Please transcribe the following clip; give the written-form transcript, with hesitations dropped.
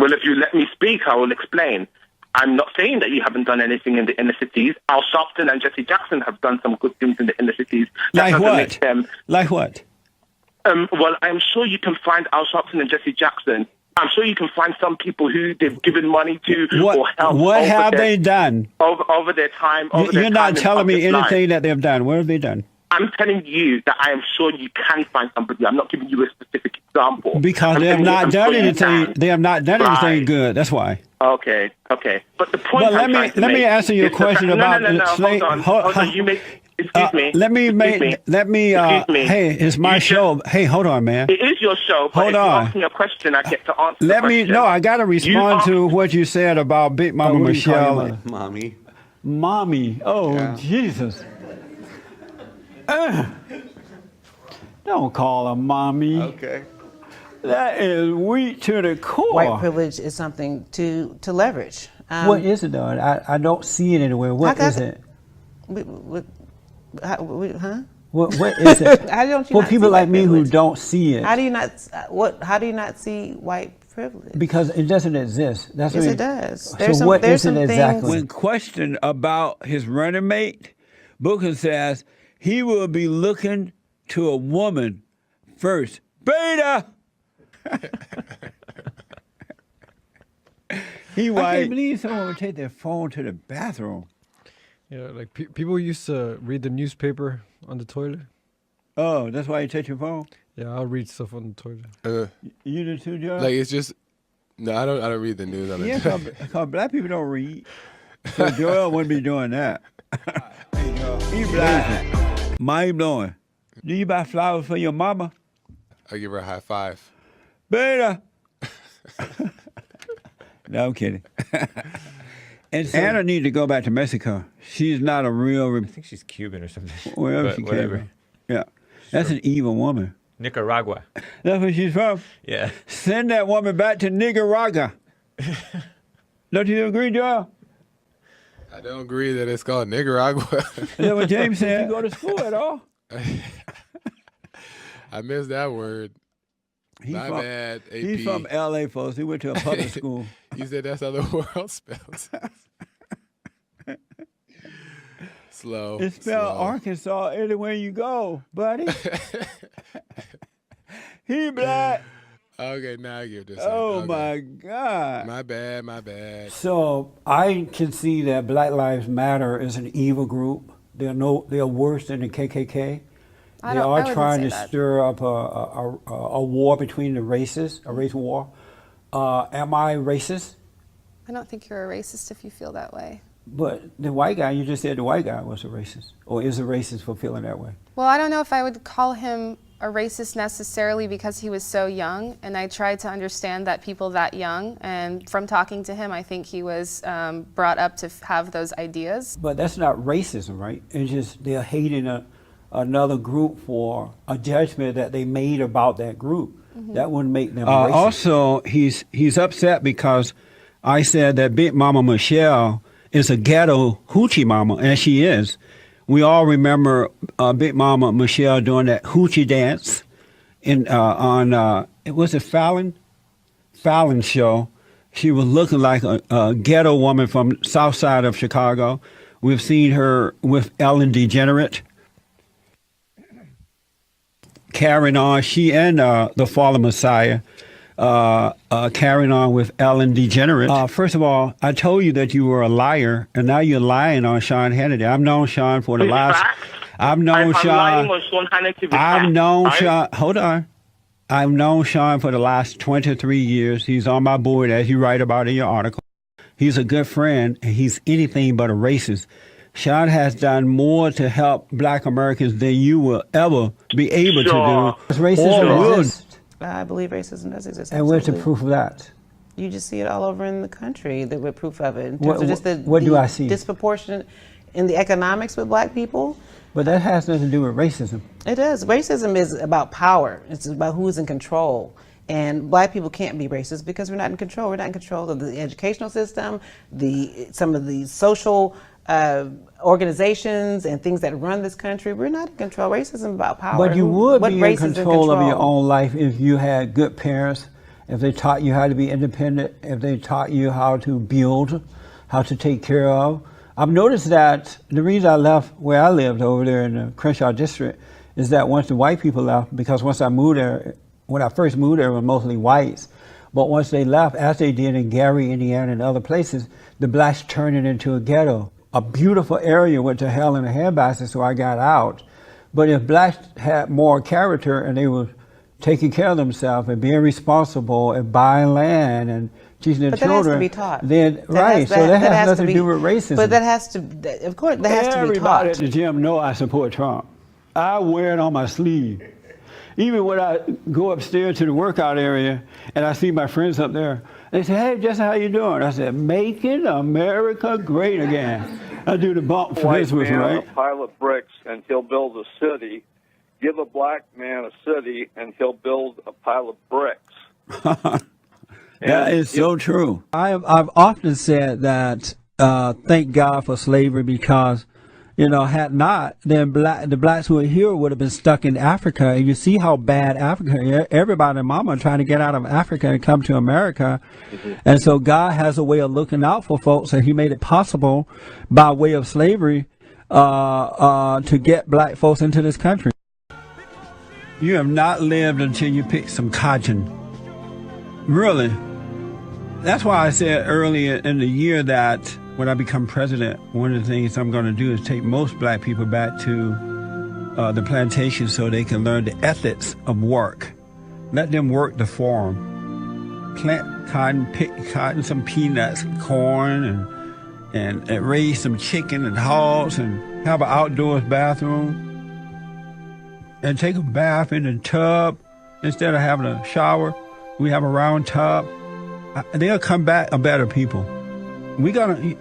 Well, if you let me speak, I will explain. I'm not saying that you haven't done anything in the inner cities. Al Sharpton and Jesse Jackson have done some good things in the inner cities. Like what? Like what? Well, I'm sure you can find Al Sharpton and Jesse Jackson. I'm sure you can find some people who they've given money to or helped. What have they done? Over their time. You're not telling me anything that they've done. What have they done? I'm telling you that I am sure you can find somebody. I'm not giving you a specific example. Because they have not done anything. They have not done anything good. That's why. Okay. But the point. But let me answer your question about slave. Hold on. You make. Excuse me. Let me. Hey, it's my show. Hey, hold on, man. It is your show. But hold on. If you ask me a question, I get to answer. No, I got to respond to what you said about Big Mama Michelle. Mommy. Oh, yeah. Jesus. Don't call her mommy. Okay. That is weak to the core. White privilege is something to leverage. What is it, though? I don't see it anywhere. What is it? Huh? What is it? How don't you for not people see like me privilege? who don't see it. How do you not? How do you not see white privilege? Because it doesn't exist. That's yes, what it does. So what is it exactly? When questioned about his running mate, Booker says he will be looking to a woman first. Beta. I can't believe someone would take their phone to the bathroom. Yeah, like people used to read the newspaper on the toilet. Oh, that's why you take your phone? Yeah, I'll read stuff on the toilet. You do too, Joe? Like it's just no, I don't read the news on the toilet. Yeah, because black people don't read. So Joel wouldn't be doing that. He black. Mind blowing. Do you buy flowers for your mama? I give her a high five. Beta. No, I'm kidding. And so, Anna needs to go back to Mexico. She's not a real. I think she's Cuban or something. Well, she Cuban. Yeah, that's an evil woman. Nicaragua. That's where she's from. Yeah. Send that woman back to Nicaragua. Don't you agree, Joel? I don't agree that it's called Nicaragua. Is that what James said? Did you go to school at all? I missed that word. My bad, AP. He's from L.A., folks. He went to a public school. You said that's how the world spells. Slow. It's spelled Arkansas anywhere you go, buddy. He black. Okay, now I get this. Oh, okay. my God. My bad. So I can see that Black Lives Matter is an evil group. They're worse than the KKK. They are trying to stir up a war between the races, a race war. Am I racist? I don't think you're a racist if you feel that way. But the white guy, you just said the white guy was a racist, or is a racist for feeling that way? Well, I don't know if I would call him a racist necessarily because he was so young, and I tried to understand that people that young, and from talking to him, I think he was brought up to have those ideas. But that's not racism, right? It's just they're hating another group for a judgment that they made about that group. Mm-hmm. That wouldn't make them racist. Also, he's upset because I said that Big Mama Michelle is a ghetto hoochie mama, and she is. We all remember Big Mama Michelle doing that hoochie dance on was it Fallon show. She was looking like a ghetto woman from south side of Chicago. We've seen her with Ellen DeGenerate carrying on. She and the Fallen Messiah carrying on with Ellen DeGenerate. First of all, I told you that you were a liar, and now you're lying on Sean Hannity. I've known Sean for the last. I've known Sean. I've known Sean. Hold on. I've known Sean for the last 23 years. He's on my board, as you write about in your article. He's a good friend, and he's anything but a racist. Sean has done more to help Black Americans than you will ever be able to do. Racism exists. I believe racism does exist. And where's the proof of that? You just see it all over in the country. We're proof of it. In terms of just what do I see? Disproportionate in the economics with Black people. But that has nothing to do with racism. It does. Racism is about power. It's about who's in control. And Black people can't be racist because we're not in control. We're not in control of the educational system, some of the social organizations and things that run this country. We're not in control. Racism is about power. But you would be in control of your own life if you had good parents if they taught you how to be independent, if they taught you how to build, how to take care of. I've noticed that the reason I left where I lived over there in the Crenshaw district is that once the white people left, because once I moved there, when I first moved there, it was mostly whites. But once they left, as they did in Gary, Indiana, and other places, the blacks turned it into a ghetto. A beautiful area went to hell in a handbasket, so I got out. But if blacks had more character and they were taking care of themselves and being responsible and buying land and teaching their children, that has to be taught. Then right, so that has nothing to do with racism. But that has to, of course, that has to be taught. Everybody at the gym know I support Trump. I wear it on my sleeve. Even when I go upstairs to the workout area and I see my friends up there, they say, "Hey, Justin, how you doing?" I said, "Making America great again." I do the bump for this one, right? A pile of bricks and he'll build a city. Give a black man a city and he'll build a pile of bricks. That is so true. I've often said that thank God for slavery, because, you know, had not, then the blacks who are here would have been stuck in Africa. And you see how bad Africa is. Everybody and mama trying to get out of Africa and come to America. Mm-hmm. And so God has a way of looking out for folks, and he made it possible by way of slavery to get black folks into this country. You have not lived until you pick some cotton. Really. That's why I said earlier in the year that when I become president, one of the things I'm going to do is take most black people back to the plantation so they can learn the ethics of work. Let them work the farm. Plant cotton, pick cotton, some peanuts, corn, and raise some chicken and hogs, and have an outdoors bathroom. And take a bath in the tub. Instead of having a shower, we have a round tub. They'll come back a better people. You gotta